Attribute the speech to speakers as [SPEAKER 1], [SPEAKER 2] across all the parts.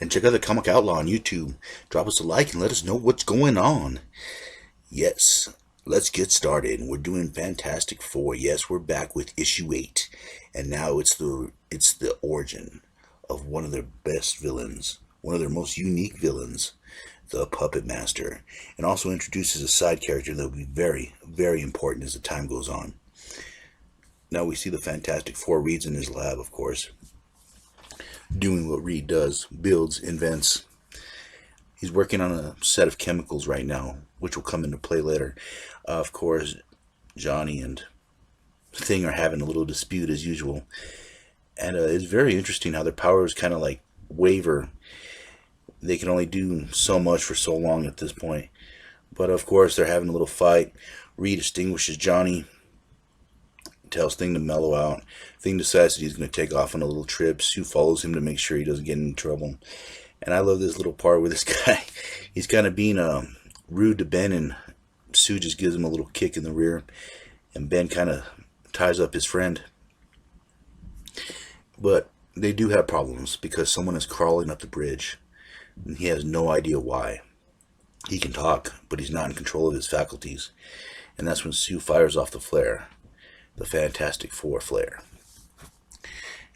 [SPEAKER 1] And check out the Comic Outlaw on YouTube. Drop us a like and let us know what's going on. Yes, let's get started. We're doing Fantastic Four. Yes, we're back with issue 8. And now it's the origin of one of their best villains, one of their most unique villains, the Puppet Master, and also introduces a side character that will be very, very important as the time goes on. Now we see the Fantastic Four. Reed's in his lab, of course, doing what Reed does, builds, invents. He's working on a set of chemicals right now, which will come into play later. Of course, Johnny and Thing are having a little dispute as usual. And it's very interesting how their powers kind of like waver. They can only do so much for so long at this point. But of course, they're having a little fight. Reed extinguishes Johnny, tells Thing to mellow out. Thing decides that he's going to take off on a little trip. Sue follows him to make sure he doesn't get into trouble. And I love this little part where this guy, he's kind of being rude to Ben, and Sue just gives him a little kick in the rear. And Ben kind of ties up his friend. But they do have problems because someone is crawling up the bridge. And he has no idea why. He can talk, but he's not in control of his faculties. And that's when Sue fires off the flare. The Fantastic Four flare.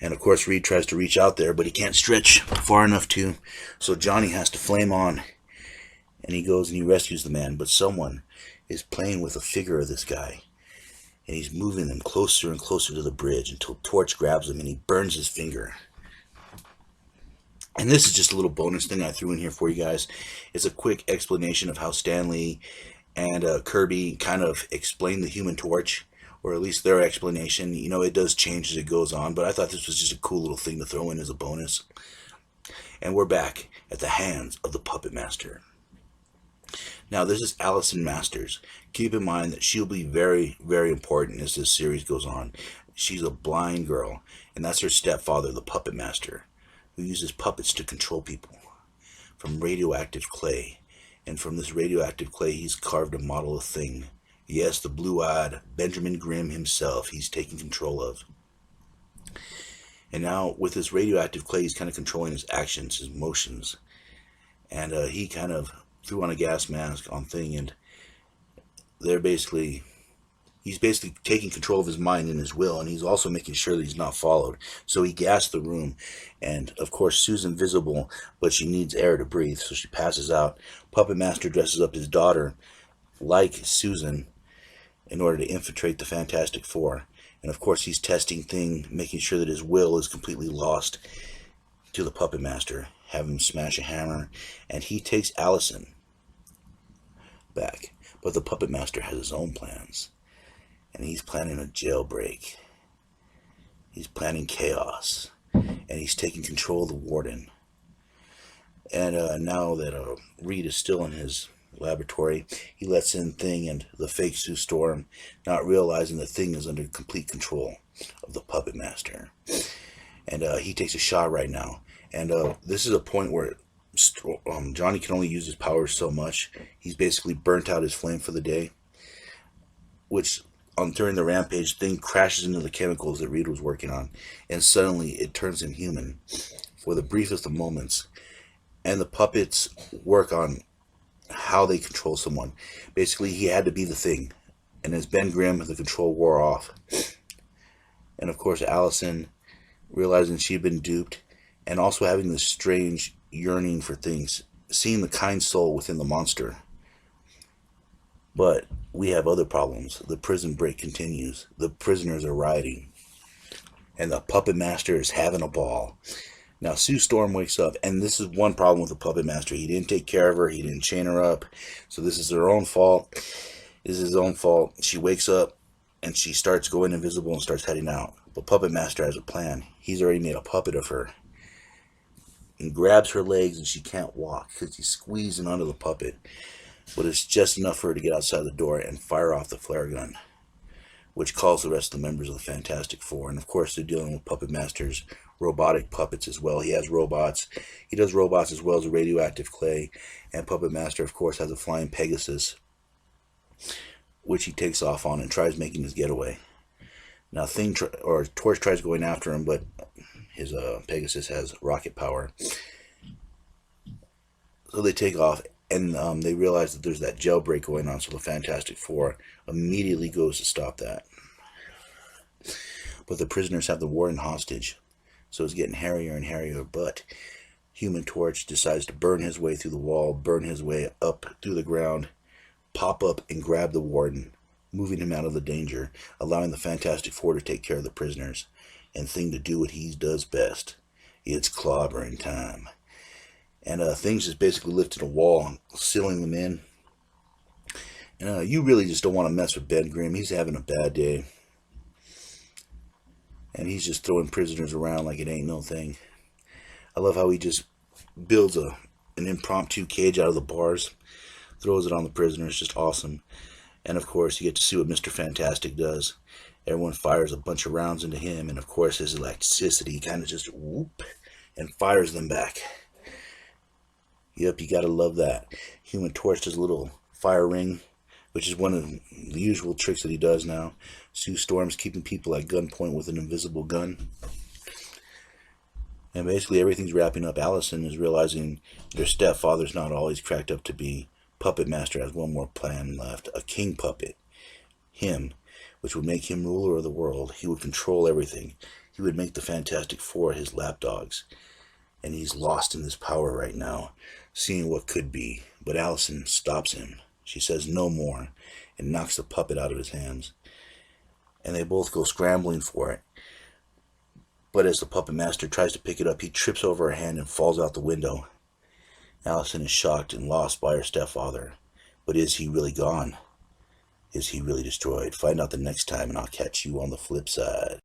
[SPEAKER 1] And of course Reed tries to reach out there, but he can't stretch far enough to. So Johnny has to flame on. And he goes and he rescues the man. But someone is playing with a figure of this guy. And he's moving them closer and closer to the bridge until Torch grabs him and he burns his finger. And this is just a little bonus thing I threw in here for you guys. It's a quick explanation of how Stan Lee and Kirby kind of explain the Human Torch, or at least their explanation. You know, it does change as it goes on, but I thought this was just a cool little thing to throw in as a bonus. And we're back at the hands of the Puppet Master. Now, this is Allison Masters. Keep in mind that she'll be very, very important as this series goes on. She's a blind girl, and that's her stepfather, the Puppet Master, who uses puppets to control people from radioactive clay. And from this radioactive clay, he's carved a model of Thing. Yes, the blue-eyed Benjamin Grimm himself he's taking control of. And now, with this radioactive clay, he's kind of controlling his actions, his motions. And he kind of threw on a gas mask on Thing, and he's basically taking control of his mind and his will, and he's also making sure that he's not followed. So he gassed the room, and of course Sue's invisible, but she needs air to breathe, so she passes out. Puppet Master dresses up his daughter like Susan in order to infiltrate the Fantastic Four. And of course he's testing Thing, making sure that his will is completely lost to the Puppet Master. Have him smash a hammer, and he takes Allison back. But the Puppet Master has his own plans. And he's planning a jailbreak. He's planning chaos. And he's taking control of the warden. And now that Reed is still in his laboratory, he lets in Thing and the fake Sue Storm, not realizing the Thing is under complete control of the Puppet Master. And he takes a shot right now. And this is a point where Johnny can only use his powers so much. He's basically burnt out his flame for the day. Which, during the rampage, Thing crashes into the chemicals that Reed was working on. And suddenly it turns him human for the briefest of moments. And the puppets work on how they control someone. Basically, he had to be the Thing. And as Ben Grimm, the control wore off. And of course, Allison, realizing she'd been duped, and also having this strange yearning for things, seeing the kind soul within the monster. But we have other problems. The prison break continues. The prisoners are rioting. And the Puppet Master is having a ball. Now, Sue Storm wakes up, and this is one problem with the Puppet Master. He didn't take care of her. He didn't chain her up. So this is her own fault. This is his own fault. She wakes up, and she starts going invisible and starts heading out. But Puppet Master has a plan. He's already made a puppet of her. And grabs her legs, and she can't walk because he's squeezing onto the puppet. But it's just enough for her to get outside the door and fire off the flare gun, which calls the rest of the members of the Fantastic Four. And of course, they're dealing with Puppet Master's robotic puppets as well. He has robots. He does robots as well as a radioactive clay. And Puppet Master, of course, has a flying Pegasus, which he takes off on and tries making his getaway. Now, Torch tries going after him, but his Pegasus has rocket power. So they take off, and they realize that there's that jailbreak going on, so the Fantastic Four immediately goes to stop that. But the prisoners have the warden hostage, so it's getting hairier and hairier. But Human Torch decides to burn his way through the wall, burn his way up through the ground, pop up and grab the warden, moving him out of the danger, allowing the Fantastic Four to take care of the prisoners. And Thing to do what he does best. It's clobbering time. And Thing's just basically lifting a wall, sealing them in. And you really just don't want to mess with Ben Grimm. He's having a bad day. And he's just throwing prisoners around like it ain't no thing. I love how he just builds an impromptu cage out of the bars, throws it on the prisoners. Just awesome. And of course, you get to see what Mr. Fantastic does. Everyone fires a bunch of rounds into him, and of course his electricity kind of just whoop and fires them back. Yep, you gotta love that. Human Torch does a little fire ring, which is one of the usual tricks that he does now. Sue Storm's keeping people at gunpoint with an invisible gun. And basically everything's wrapping up. Allison is realizing their stepfather's not always cracked up to be. Puppet Master has one more plan left. A king puppet. Him. Which would make him ruler of the world. He would control everything. He would make the Fantastic Four his lapdogs. And he's lost in this power right now, seeing what could be. But Allison stops him. She says no more, and knocks the puppet out of his hands. And they both go scrambling for it. But as the Puppet Master tries to pick it up, he trips over her hand and falls out the window. Allison is shocked and lost by her stepfather. But is he really gone? Is he really destroyed? Find out the next time, and I'll catch you on the flip side.